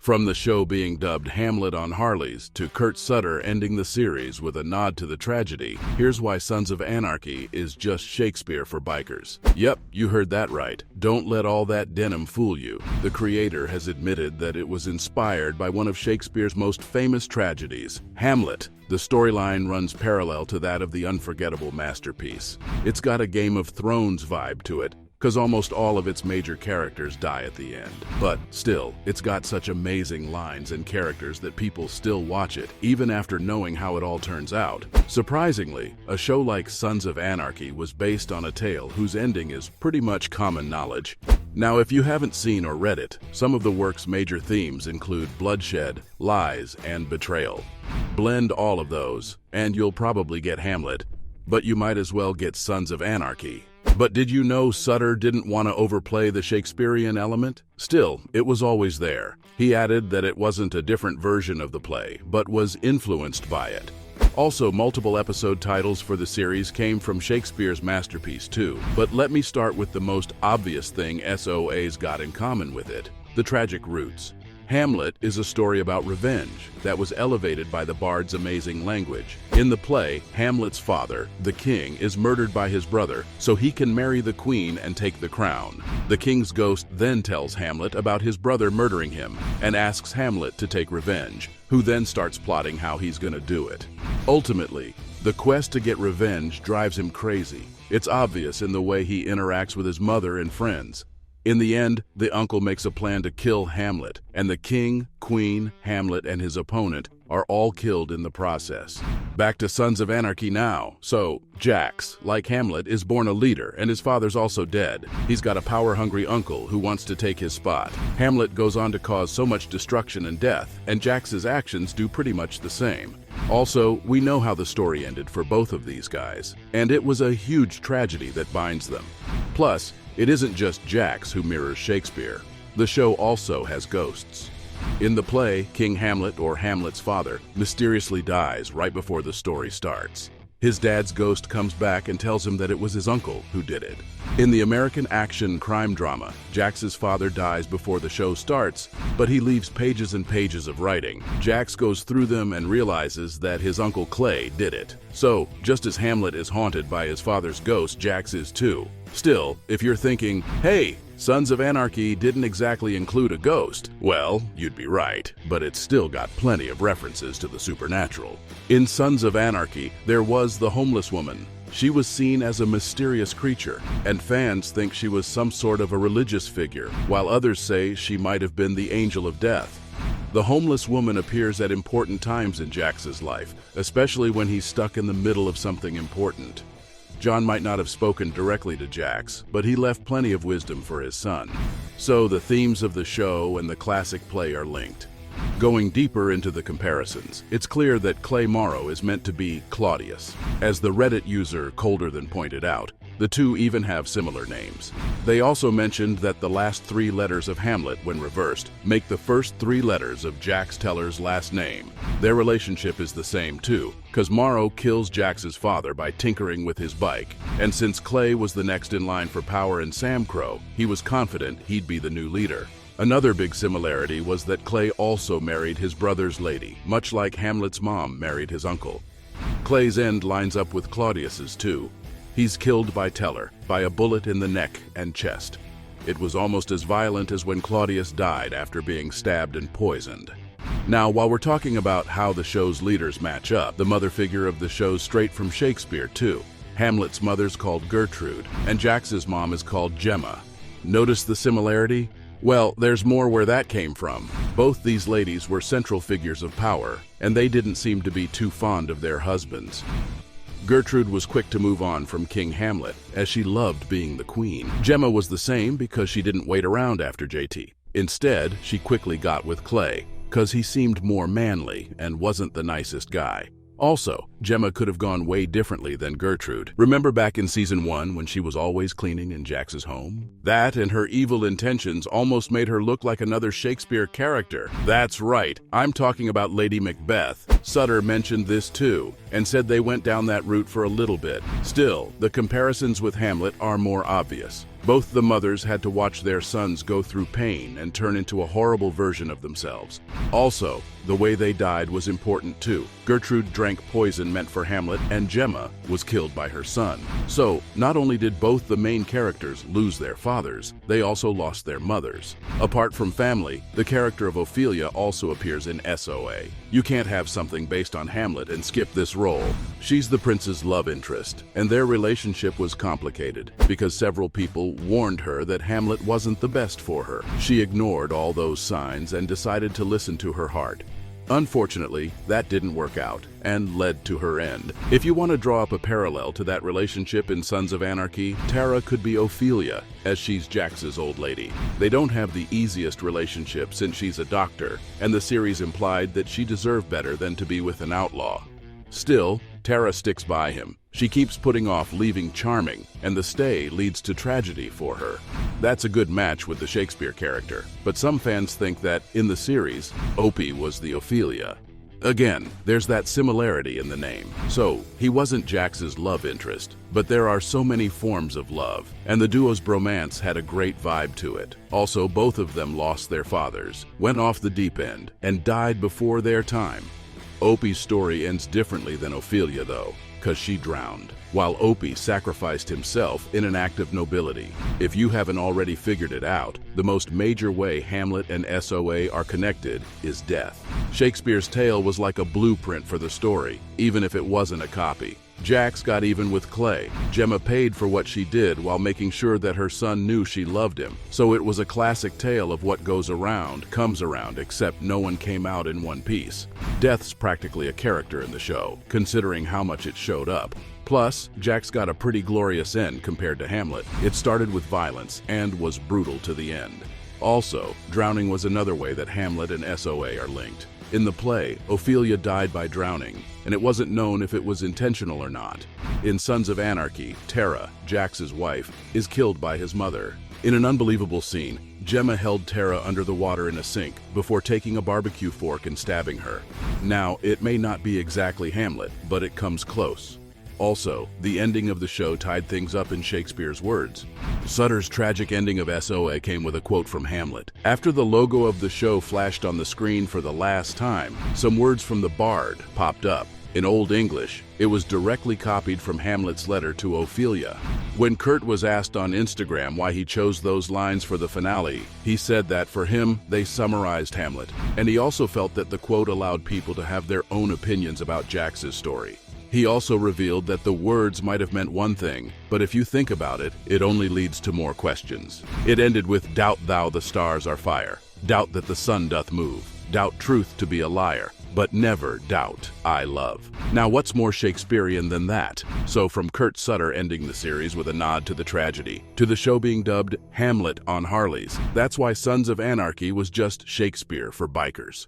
From the show being dubbed Hamlet on Harleys to Kurt Sutter ending the series with a nod to the tragedy, here's why Sons of Anarchy is just Shakespeare for bikers. Yep, you heard that right. Don't let all that denim fool you. The creator has admitted that it was inspired by one of Shakespeare's most famous tragedies, Hamlet. The storyline runs parallel to that of the unforgettable masterpiece. It's got a Game of Thrones vibe to it, because almost all of its major characters die at the end. But still, it's got such amazing lines and characters that people still watch it, even after knowing how it all turns out. Surprisingly, a show like Sons of Anarchy was based on a tale whose ending is pretty much common knowledge. Now, if you haven't seen or read it, some of the work's major themes include bloodshed, lies, and betrayal. Blend all of those, and you'll probably get Hamlet, but you might as well get Sons of Anarchy. But did you know Sutter didn't want to overplay the Shakespearean element? Still, it was always there. He added that it wasn't a different version of the play, but was influenced by it. Also, multiple episode titles for the series came from Shakespeare's masterpiece too. But let me start with the most obvious thing SOA's got in common with it: the tragic roots. Hamlet is a story about revenge that was elevated by the bard's amazing language. In the play, Hamlet's father, the king, is murdered by his brother so he can marry the queen and take the crown. The king's ghost then tells Hamlet about his brother murdering him and asks Hamlet to take revenge, who then starts plotting how he's gonna do it. Ultimately, the quest to get revenge drives him crazy. It's obvious in the way he interacts with his mother and friends. In the end, the uncle makes a plan to kill Hamlet, and the king, queen, Hamlet, and his opponent are all killed in the process. Back to Sons of Anarchy now. So, Jax, like Hamlet, is born a leader, and his father's also dead. He's got a power-hungry uncle who wants to take his spot. Hamlet goes on to cause so much destruction and death, and Jax's actions do pretty much the same. Also, we know how the story ended for both of these guys, and it was a huge tragedy that binds them. Plus, it isn't just Jax who mirrors Shakespeare. The show also has ghosts. In the play, King Hamlet, or Hamlet's father, mysteriously dies right before the story starts. His dad's ghost comes back and tells him that it was his uncle who did it. In the American action crime drama, Jax's father dies before the show starts, but he leaves pages and pages of writing. Jax goes through them and realizes that his uncle Clay did it. So, just as Hamlet is haunted by his father's ghost, Jax is too. Still, if you're thinking, hey, Sons of Anarchy didn't exactly include a ghost, well, you'd be right, but it's still got plenty of references to the supernatural. In Sons of Anarchy, there was the homeless woman. She was seen as a mysterious creature, and fans think she was some sort of a religious figure, while others say she might have been the angel of death. The homeless woman appears at important times in Jax's life, especially when he's stuck in the middle of something important. John might not have spoken directly to Jax, but he left plenty of wisdom for his son. So the themes of the show and the classic play are linked. Going deeper into the comparisons, it's clear that Clay Morrow is meant to be Claudius. As the Reddit user Colder Than pointed out, the two even have similar names. They also mentioned that the last 3 letters of Hamlet, when reversed, make the first 3 letters of Jax Teller's last name. Their relationship is the same too, because Morrow kills Jax's father by tinkering with his bike, and since Clay was the next in line for power in Sam Crow, he was confident he'd be the new leader. Another big similarity was that Clay also married his brother's lady, much like Hamlet's mom married his uncle. Clay's end lines up with Claudius's too. He's killed by Teller, by a bullet in the neck and chest. It was almost as violent as when Claudius died after being stabbed and poisoned. Now, while we're talking about how the show's leaders match up, the mother figure of the show's straight from Shakespeare too. Hamlet's mother's called Gertrude, and Jax's mom is called Gemma. Notice the similarity? Well, there's more where that came from. Both these ladies were central figures of power, and they didn't seem to be too fond of their husbands. Gertrude was quick to move on from King Hamlet, as she loved being the queen. Gemma was the same because she didn't wait around after JT. Instead, she quickly got with Clay, because he seemed more manly and wasn't the nicest guy. Also, Gemma could have gone way differently than Gertrude. Remember back in season 1 when she was always cleaning in Jax's home? That and her evil intentions almost made her look like another Shakespeare character. That's right, I'm talking about Lady Macbeth. Sutter mentioned this too, and said they went down that route for a little bit. Still, the comparisons with Hamlet are more obvious. Both the mothers had to watch their sons go through pain and turn into a horrible version of themselves. Also, the way they died was important too. Gertrude drank poison meant for Hamlet, and Gemma was killed by her son. So, not only did both the main characters lose their fathers, they also lost their mothers. Apart from family, the character of Ophelia also appears in SOA. You can't have something based on Hamlet and skip this role. She's the prince's love interest, and their relationship was complicated because several people warned her that Hamlet wasn't the best for her. She ignored all those signs and decided to listen to her heart. Unfortunately, that didn't work out and led to her end. If you want to draw up a parallel to that relationship in Sons of Anarchy, Tara could be Ophelia, as she's Jax's old lady. They don't have the easiest relationship since she's a doctor, and the series implied that she deserved better than to be with an outlaw. Still, Tara sticks by him. She keeps putting off leaving Charming, and the stay leads to tragedy for her. That's a good match with the Shakespeare character, but some fans think that, in the series, Opie was the Ophelia. Again, there's that similarity in the name. So, he wasn't Jax's love interest, but there are so many forms of love, and the duo's bromance had a great vibe to it. Also, both of them lost their fathers, went off the deep end, and died before their time. Opie's story ends differently than Ophelia, though, because she drowned, while Opie sacrificed himself in an act of nobility. If you haven't already figured it out, the most major way Hamlet and SOA are connected is death. Shakespeare's tale was like a blueprint for the story, even if it wasn't a copy. Jax got even with Clay. Gemma paid for what she did while making sure that her son knew she loved him. So it was a classic tale of what goes around comes around, except no one came out in one piece. Death's practically a character in the show, considering how much it showed up. Plus, Jax got a pretty glorious end compared to Hamlet. It started with violence and was brutal to the end. Also, drowning was another way that Hamlet and SOA are linked. In the play, Ophelia died by drowning, and it wasn't known if it was intentional or not. In Sons of Anarchy, Tara, Jax's wife, is killed by his mother. In an unbelievable scene, Gemma held Tara under the water in a sink before taking a barbecue fork and stabbing her. Now, it may not be exactly Hamlet, but it comes close. Also, the ending of the show tied things up in Shakespeare's words. Sutter's tragic ending of SOA came with a quote from Hamlet. After the logo of the show flashed on the screen for the last time, some words from the bard popped up. In Old English, it was directly copied from Hamlet's letter to Ophelia. When Kurt was asked on Instagram why he chose those lines for the finale, he said that for him, they summarized Hamlet, and he also felt that the quote allowed people to have their own opinions about Jax's story. He also revealed that the words might have meant one thing, but if you think about it, it only leads to more questions. It ended with, "Doubt thou the stars are fire, doubt that the sun doth move, doubt truth to be a liar, but never doubt I love." Now what's more Shakespearean than that? So from Kurt Sutter ending the series with a nod to the tragedy, to the show being dubbed Hamlet on Harleys, that's why Sons of Anarchy was just Shakespeare for bikers.